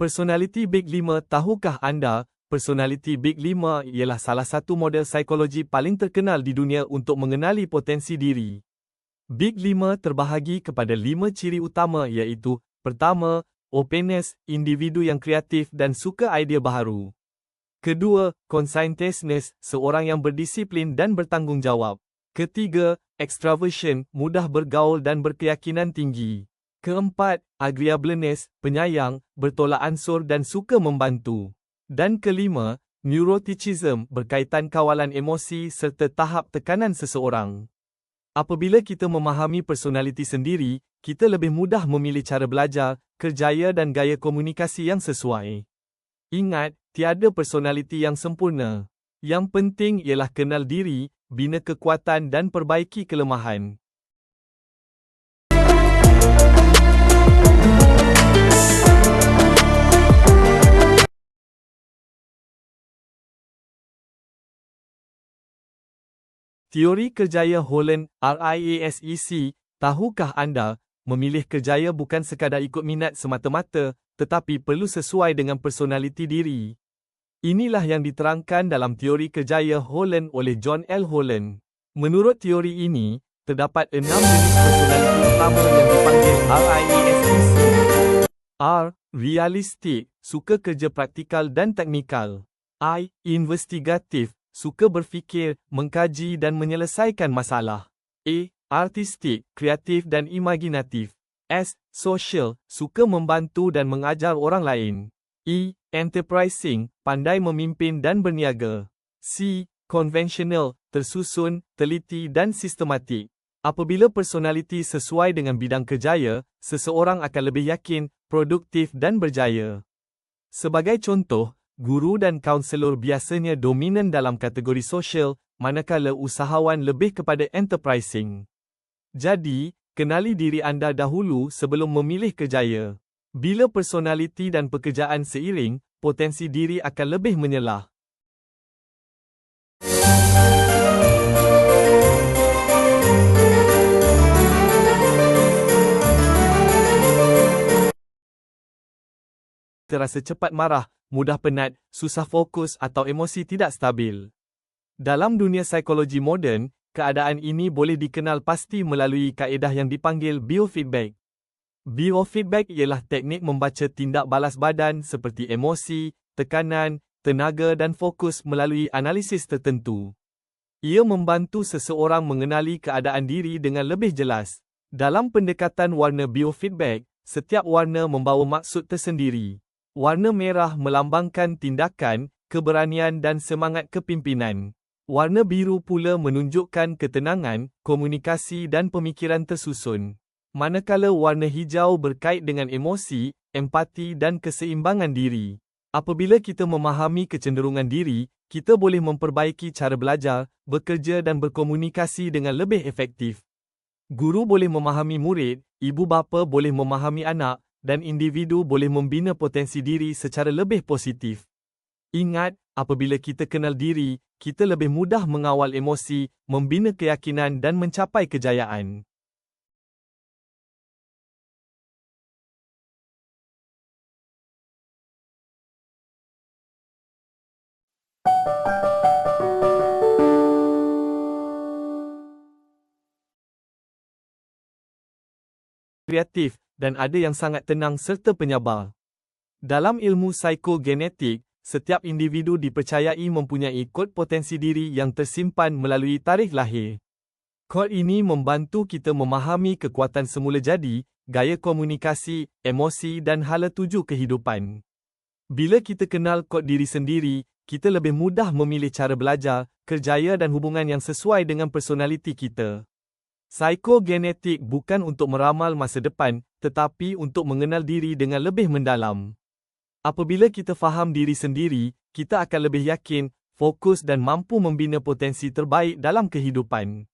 Personality Big 5. Tahukah anda, personality Big 5 ialah salah satu model psikologi paling terkenal di dunia untuk mengenali potensi diri. Big 5 terbahagi kepada 5 ciri utama iaitu, pertama, openness, individu yang kreatif dan suka idea baharu. Kedua, conscientiousness, seorang yang berdisiplin dan bertanggungjawab. Ketiga, extraversion, mudah bergaul dan berkeyakinan tinggi. Keempat, agreeableness, penyayang, bertolak ansur dan suka membantu. Dan kelima, neuroticism, berkaitan kawalan emosi serta tahap tekanan seseorang. Apabila kita memahami personaliti sendiri, kita lebih mudah memilih cara belajar, kerjaya dan gaya komunikasi yang sesuai. Ingat, tiada personaliti yang sempurna. Yang penting ialah kenal diri, bina kekuatan dan perbaiki kelemahan. Teori kerjaya Holland, RIASEC, tahukah anda, memilih kerjaya bukan sekadar ikut minat semata-mata, tetapi perlu sesuai dengan personaliti diri. Inilah yang diterangkan dalam teori kerjaya Holland oleh John L. Holland. Menurut teori ini, terdapat 6 jenis personaliti utama yang dipanggil RIASEC. R. Realistik, suka kerja praktikal dan teknikal. I. Investigatif, suka berfikir, mengkaji dan menyelesaikan masalah. A. Artistik, kreatif dan imaginatif. S. Social, suka membantu dan mengajar orang lain. E. Enterprising, pandai memimpin dan berniaga. C. Conventional, tersusun, teliti dan sistematik. Apabila personaliti sesuai dengan bidang kerjaya, seseorang akan lebih yakin, produktif dan berjaya. Sebagai contoh, guru dan kaunselor biasanya dominan dalam kategori sosial, manakala usahawan lebih kepada enterprising. Jadi, kenali diri anda dahulu sebelum memilih kerjaya. Bila personaliti dan pekerjaan seiring, potensi diri akan lebih menyelah. Terasa cepat marah, mudah penat, susah fokus atau emosi tidak stabil. Dalam dunia psikologi moden, keadaan ini boleh dikenal pasti melalui kaedah yang dipanggil biofeedback. Biofeedback ialah teknik membaca tindak balas badan seperti emosi, tekanan, tenaga dan fokus melalui analisis tertentu. Ia membantu seseorang mengenali keadaan diri dengan lebih jelas. Dalam pendekatan warna biofeedback, setiap warna membawa maksud tersendiri. Warna merah melambangkan tindakan, keberanian dan semangat kepimpinan. Warna biru pula menunjukkan ketenangan, komunikasi dan pemikiran tersusun. Manakala warna hijau berkait dengan emosi, empati dan keseimbangan diri. Apabila kita memahami kecenderungan diri, kita boleh memperbaiki cara belajar, bekerja dan berkomunikasi dengan lebih efektif. Guru boleh memahami murid, ibu bapa boleh memahami anak, dan individu boleh membina potensi diri secara lebih positif. Ingat, apabila kita kenal diri, kita lebih mudah mengawal emosi, membina keyakinan dan mencapai kejayaan. Kreatif, dan ada yang sangat tenang serta penyabar. Dalam ilmu psikogenetik, setiap individu dipercayai mempunyai kod potensi diri yang tersimpan melalui tarikh lahir. Kod ini membantu kita memahami kekuatan semula jadi, gaya komunikasi, emosi dan hala tuju kehidupan. Bila kita kenal kod diri sendiri, kita lebih mudah memilih cara belajar, kerjaya dan hubungan yang sesuai dengan personaliti kita. Psikogenetik bukan untuk meramal masa depan, tetapi untuk mengenal diri dengan lebih mendalam. Apabila kita faham diri sendiri, kita akan lebih yakin, fokus dan mampu membina potensi terbaik dalam kehidupan.